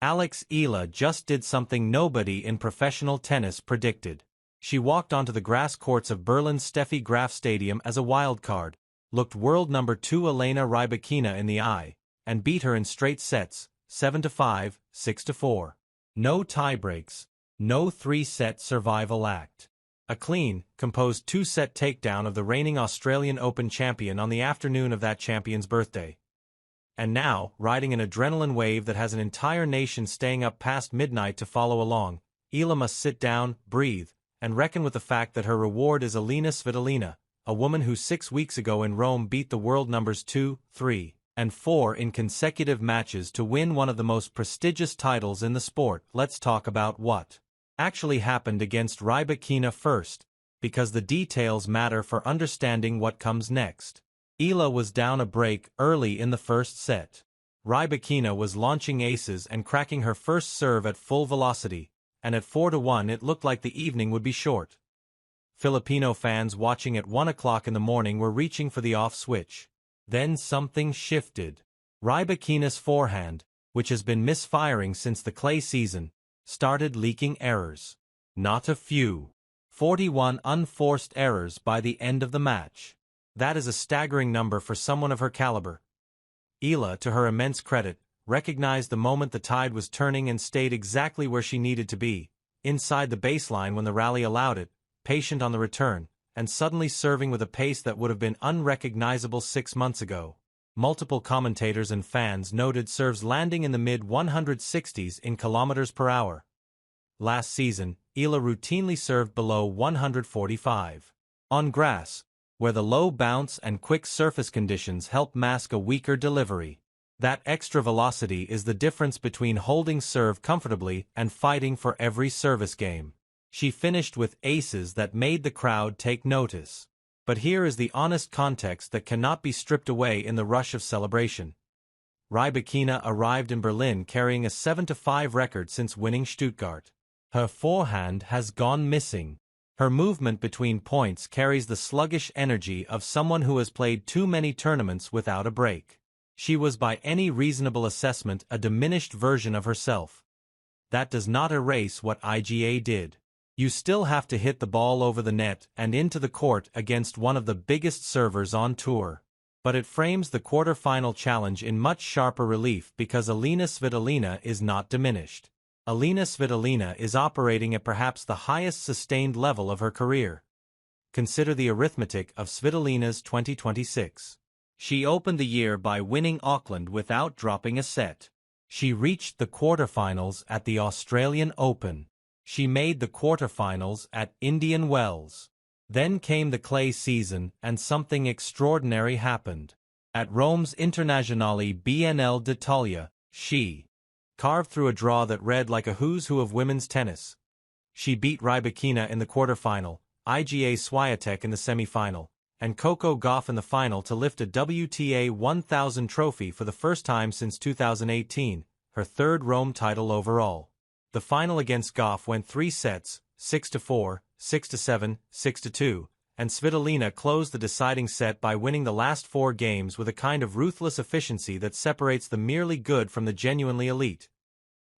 Alex Eala just did something nobody in professional tennis predicted. She walked onto the grass courts of Berlin's Steffi Graf Stadium as a wild card, looked world number 2 Elina Svitolina in the eye, and beat her in straight sets, 7-5, 6-4. No tiebreaks, no three-set survival act. A clean, composed two-set takedown of the reigning Australian Open champion on the afternoon of that champion's birthday. And now, riding an adrenaline wave that has an entire nation staying up past midnight to follow along, Eala must sit down, breathe, and reckon with the fact that her reward is Elina Svitolina, a woman who 6 weeks ago in Rome beat the world numbers 2, 3, and 4 in consecutive matches to win one of the most prestigious titles in the sport. Let's talk about what actually happened against Svitolina first, because the details matter for understanding what comes next. Eala was down a break early in the first set. Svitolina was launching aces and cracking her first serve at full velocity, and at 4-1 it looked like the evening would be short. Filipino fans watching at 1 o'clock in the morning were reaching for the off switch. Then something shifted. Svitolina's forehand, which has been misfiring since the clay season, started leaking errors. Not a few. 41 unforced errors by the end of the match. That is a staggering number for someone of her caliber. Eala, to her immense credit, recognized the moment the tide was turning and stayed exactly where she needed to be, inside the baseline when the rally allowed it, patient on the return, and suddenly serving with a pace that would have been unrecognizable 6 months ago. Multiple commentators and fans noted serves landing in the mid-160s in kilometers per hour. Last season, Eala routinely served below 145. On grass, where the low bounce and quick surface conditions help mask a weaker delivery. That extra velocity is the difference between holding serve comfortably and fighting for every service game. She finished with aces that made the crowd take notice. But here is the honest context that cannot be stripped away in the rush of celebration. Svitolina arrived in Berlin carrying a 7-5 record since winning Stuttgart. Her forehand has gone missing. Her movement between points carries the sluggish energy of someone who has played too many tournaments without a break. She was by any reasonable assessment a diminished version of herself. That does not erase what IGA did. You still have to hit the ball over the net and into the court against one of the biggest servers on tour. But it frames the quarterfinal challenge in much sharper relief because Elina Svitolina is not diminished. Elina Svitolina is operating at perhaps the highest sustained level of her career. Consider the arithmetic of Svitolina's 2026. She opened the year by winning Auckland without dropping a set. She reached the quarterfinals at the Australian Open. She made the quarterfinals at Indian Wells. Then came the clay season and something extraordinary happened. At Rome's Internazionale BNL d'Italia, she carved through a draw that read like a who's who of women's tennis. She beat Svitolina in the quarterfinal, IGA Swiatek in the semifinal, and Coco Gauff in the final to lift a WTA 1000 trophy for the first time since 2018, her third Rome title overall. The final against Gauff went 3 sets, 6-4, 6-7, 6-2, and Svitolina closed the deciding set by winning the last 4 games with a kind of ruthless efficiency that separates the merely good from the genuinely elite.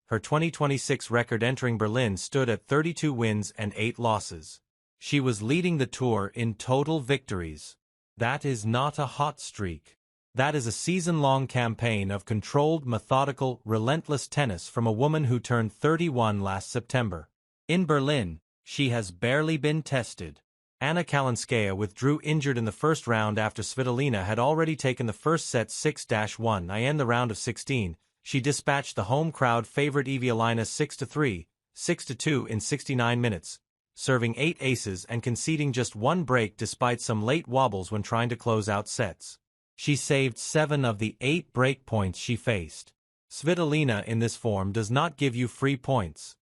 Her 2026 record entering Berlin stood at 32 wins and 8 losses. She was leading the tour in total victories. That is not a hot streak. That is a season-long campaign of controlled, methodical, relentless tennis from a woman who turned 31 last September. In Berlin, she has barely been tested. Anna Kalinskaya withdrew injured in the first round after Svitolina had already taken the first set 6-1. In the round of 16, she dispatched the home crowd favorite Elina 6-3, 6-2 in 69 minutes, serving 8 aces and conceding just 1 break despite some late wobbles when trying to close out sets. She saved 7 of the 8 break points she faced. Svitolina in this form does not give you free points.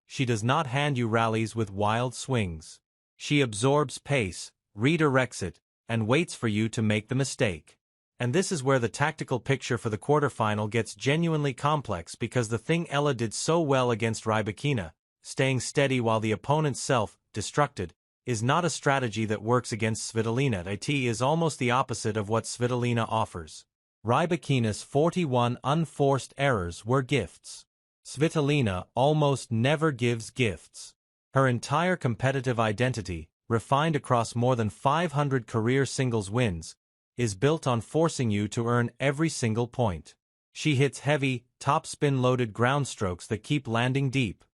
She does not hand you rallies with wild swings. She absorbs pace, redirects it, and waits for you to make the mistake. And this is where the tactical picture for the quarterfinal gets genuinely complex because the thing Ella did so well against Svitolina, staying steady while the opponent's self-destructed, is not a strategy that works against Svitolina. It is almost the opposite of what Svitolina offers. Svitolina's 41 unforced errors were gifts. Svitolina almost never gives gifts. Her entire competitive identity, refined across more than 500 career singles wins, is built on forcing you to earn every single point. She hits heavy, topspin-loaded ground strokes that keep landing deep.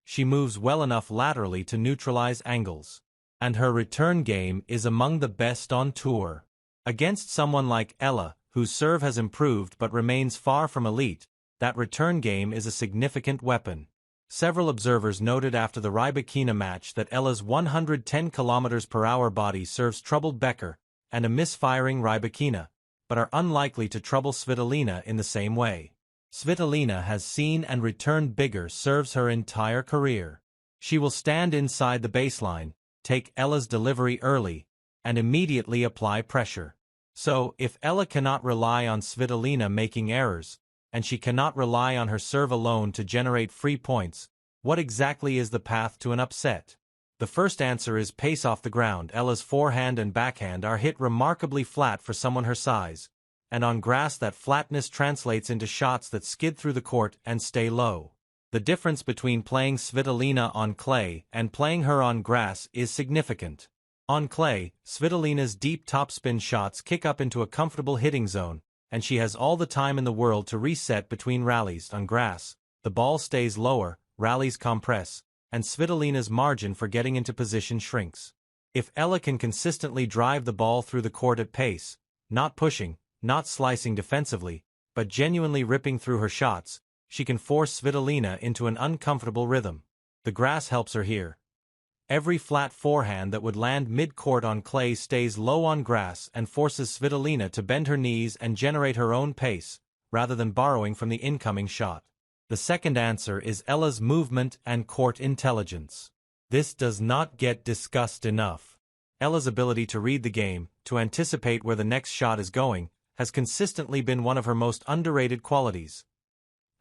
She moves well enough laterally to neutralize angles. And her return game is among the best on tour. Against someone like Eala, whose serve has improved but remains far from elite, that return game is a significant weapon. Several observers noted after the Rybakina match that Eala's 110 km/h body serves troubled Becker and a misfiring Rybakina, but are unlikely to trouble Svitolina in the same way. Svitolina has seen and returned bigger serves her entire career. She will stand inside the baseline, take Eala's delivery early, and immediately apply pressure. So, if Eala cannot rely on Svitolina making errors, and she cannot rely on her serve alone to generate free points, what exactly is the path to an upset? The first answer is pace off the ground. Eala's forehand and backhand are hit remarkably flat for someone her size, and on grass that flatness translates into shots that skid through the court and stay low. The difference between playing Svitolina on clay and playing her on grass is significant. On clay, Svitolina's deep topspin shots kick up into a comfortable hitting zone, and she has all the time in the world to reset between rallies. On grass, the ball stays lower, rallies compress, and Svitolina's margin for getting into position shrinks. If Eala can consistently drive the ball through the court at pace, not pushing, not slicing defensively, but genuinely ripping through her shots, she can force Svitolina into an uncomfortable rhythm. The grass helps her here. Every flat forehand that would land mid-court on clay stays low on grass and forces Svitolina to bend her knees and generate her own pace, rather than borrowing from the incoming shot. The second answer is Eala's movement and court intelligence. This does not get discussed enough. Eala's ability to read the game, to anticipate where the next shot is going, has consistently been one of her most underrated qualities.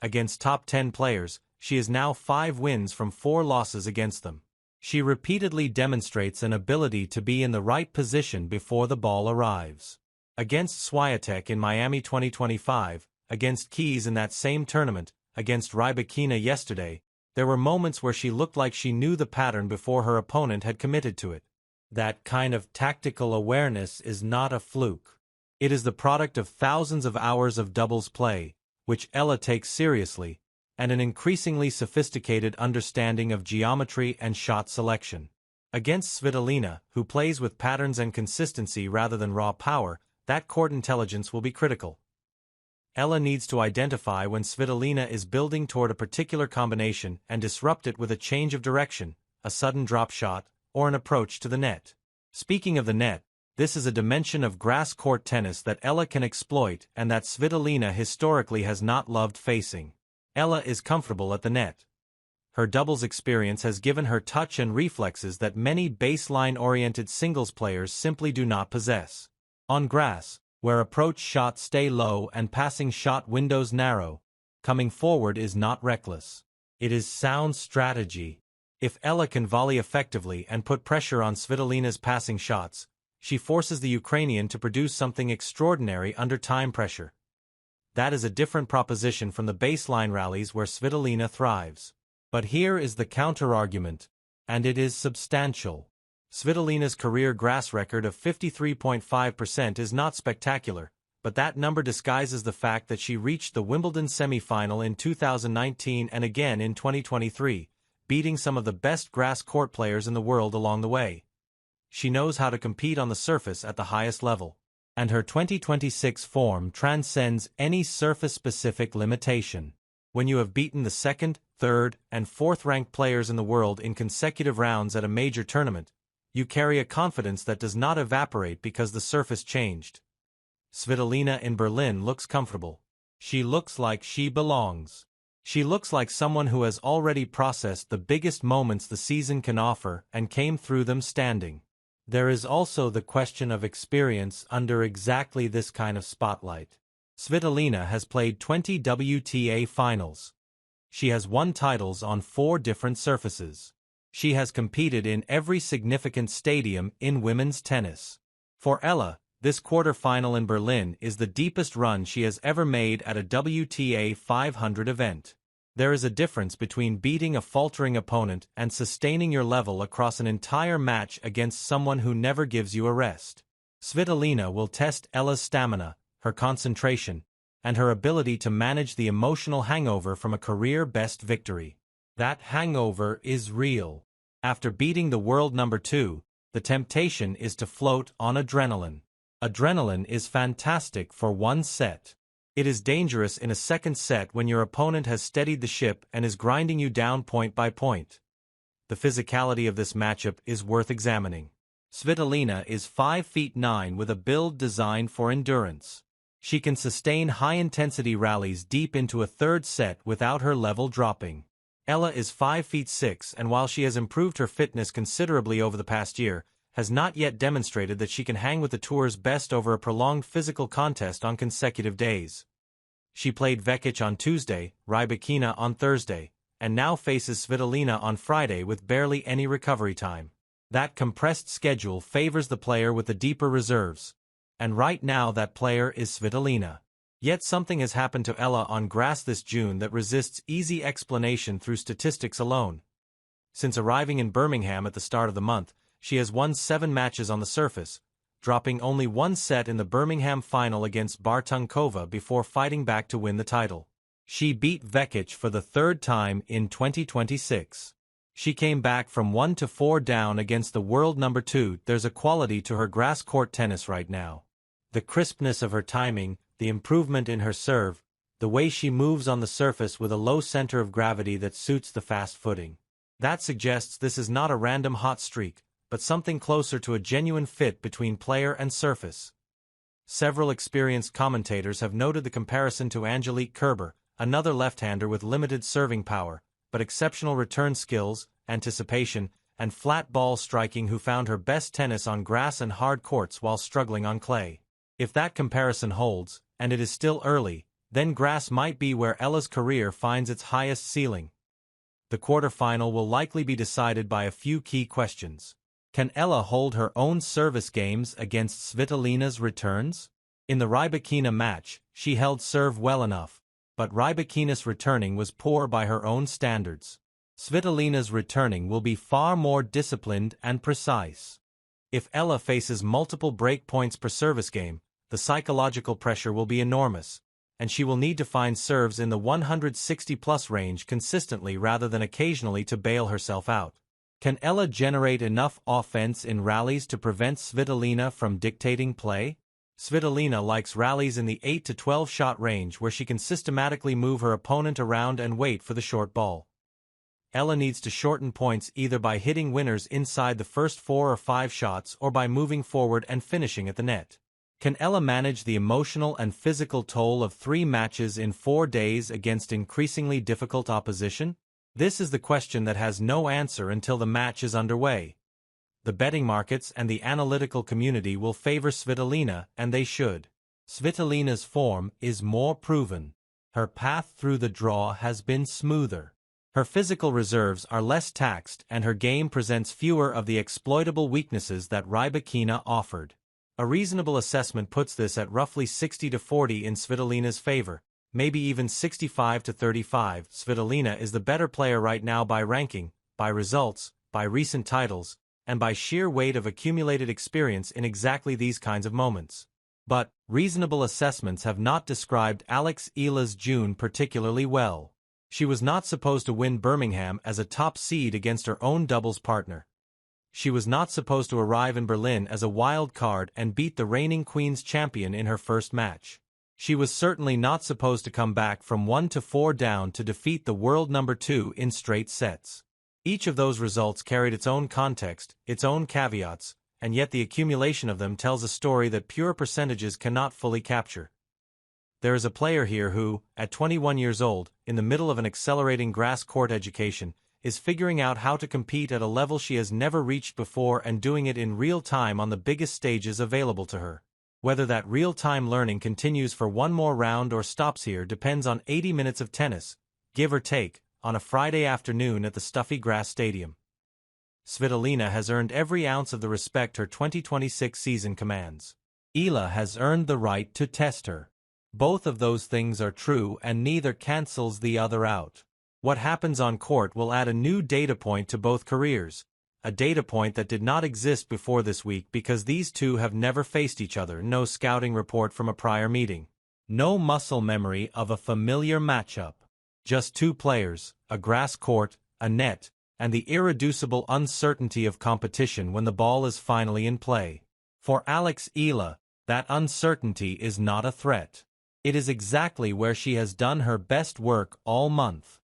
Against top 10 players, she is now 5 wins from 4 losses against them. She repeatedly demonstrates an ability to be in the right position before the ball arrives. Against Swiatek in Miami 2025, against Keys in that same tournament, against Rybakina yesterday, there were moments where she looked like she knew the pattern before her opponent had committed to it. That kind of tactical awareness is not a fluke. It is the product of thousands of hours of doubles play, which Eala takes seriously, and an increasingly sophisticated understanding of geometry and shot selection. Against Svitolina, who plays with patterns and consistency rather than raw power, that court intelligence will be critical. Eala needs to identify when Svitolina is building toward a particular combination and disrupt it with a change of direction, a sudden drop shot, or an approach to the net. Speaking of the net, this is a dimension of grass court tennis that Eala can exploit and that Svitolina historically has not loved facing. Eala is comfortable at the net. Her doubles experience has given her touch and reflexes that many baseline-oriented singles players simply do not possess. On grass, where approach shots stay low and passing shot windows narrow, coming forward is not reckless. It is sound strategy. If Eala can volley effectively and put pressure on Svitolina's passing shots, she forces the Ukrainian to produce something extraordinary under time pressure. That is a different proposition from the baseline rallies where Svitolina thrives. But here is the counter-argument, and it is substantial. Svitolina's career grass record of 53.5% is not spectacular, but that number disguises the fact that she reached the Wimbledon semifinal in 2019 and again in 2023, beating some of the best grass court players in the world along the way. She knows how to compete on the surface at the highest level, and her 2026 form transcends any surface-specific limitation. When you have beaten the second, third, and fourth-ranked players in the world in consecutive rounds at a major tournament, you carry a confidence that does not evaporate because the surface changed. Svitolina in Berlin looks comfortable. She looks like she belongs. She looks like someone who has already processed the biggest moments the season can offer and came through them standing. There is also the question of experience under exactly this kind of spotlight. Svitolina has played 20 WTA finals. She has won titles on 4 different surfaces. She has competed in every significant stadium in women's tennis. For Eala, this quarterfinal in Berlin is the deepest run she has ever made at a WTA 500 event. There is a difference between beating a faltering opponent and sustaining your level across an entire match against someone who never gives you a rest. Svitolina will test Ella's stamina, her concentration, and her ability to manage the emotional hangover from a career-best victory. That hangover is real. After beating the world number 2, the temptation is to float on adrenaline. Adrenaline is fantastic for one set. It is dangerous in a second set when your opponent has steadied the ship and is grinding you down point by point. The physicality of this matchup is worth examining. Svitolina is 5'9" with a build designed for endurance. She can sustain high-intensity rallies deep into a third set without her level dropping. Ella is 5'6" and while she has improved her fitness considerably over the past year, has not yet demonstrated that she can hang with the tour's best over a prolonged physical contest on consecutive days. She played Vekic on Tuesday, Rybakina on Thursday, and now faces Svitolina on Friday with barely any recovery time. That compressed schedule favors the player with the deeper reserves. And right now that player is Svitolina. Yet something has happened to Ella on grass this June that resists easy explanation through statistics alone. Since arriving in Birmingham at the start of the month, she has won 7 matches on the surface, dropping only 1 set in the Birmingham final against Bartunkova before fighting back to win the title. She beat Vekic for the 3rd time in 2026. She came back from 1-4 down against the world number 2. There's a quality to her grass court tennis right now. The crispness of her timing, the improvement in her serve, the way she moves on the surface with a low center of gravity that suits the fast footing. That suggests this is not a random hot streak, but something closer to a genuine fit between player and surface. Several experienced commentators have noted the comparison to Angelique Kerber, another left-hander with limited serving power, but exceptional return skills, anticipation, and flat ball striking who found her best tennis on grass and hard courts while struggling on clay. If that comparison holds, and it is still early, then grass might be where Ella's career finds its highest ceiling. The quarterfinal will likely be decided by a few key questions. Can Ella hold her own service games against Svitolina's returns? In the Rybakina match, she held serve well enough, but Rybakina's returning was poor by her own standards. Svitolina's returning will be far more disciplined and precise. If Ella faces multiple break points per service game, the psychological pressure will be enormous, and she will need to find serves in the 160-plus range consistently rather than occasionally to bail herself out. Can Ella generate enough offense in rallies to prevent Svitolina from dictating play? Svitolina likes rallies in the 8-12 shot range where she can systematically move her opponent around and wait for the short ball. Ella needs to shorten points either by hitting winners inside the first 4 or 5 shots or by moving forward and finishing at the net. Can Ella manage the emotional and physical toll of 3 matches in 4 days against increasingly difficult opposition? This is the question that has no answer until the match is underway. The betting markets and the analytical community will favor Svitolina, and they should. Svitolina's form is more proven. Her path through the draw has been smoother. Her physical reserves are less taxed and her game presents fewer of the exploitable weaknesses that Rybakina offered. A reasonable assessment puts this at roughly 60-40 in Svitolina's favor. Maybe even 65-35. Svitolina is the better player right now by ranking, by results, by recent titles, and by sheer weight of accumulated experience in exactly these kinds of moments. But, reasonable assessments have not described Alex Eala's June particularly well. She was not supposed to win Birmingham as a top seed against her own doubles partner. She was not supposed to arrive in Berlin as a wild card and beat the reigning Queen's champion in her first match. She was certainly not supposed to come back from 1-4 down to defeat the world number 2 in straight sets. Each of those results carried its own context, its own caveats, and yet the accumulation of them tells a story that pure percentages cannot fully capture. There is a player here who, at 21 years old, in the middle of an accelerating grass court education, is figuring out how to compete at a level she has never reached before and doing it in real time on the biggest stages available to her. Whether that real-time learning continues for one more round or stops here depends on 80 minutes of tennis, give or take, on a Friday afternoon at the stuffy grass stadium. Svitolina has earned every ounce of the respect her 2026 season commands. Eala has earned the right to test her. Both of those things are true and neither cancels the other out. What happens on court will add a new data point to both careers, a data point that did not exist before this week because these two have never faced each other. No scouting report from a prior meeting. No muscle memory of a familiar matchup. Just two players, a grass court, a net, and the irreducible uncertainty of competition when the ball is finally in play. For Alex Eala, that uncertainty is not a threat. It is exactly where she has done her best work all month.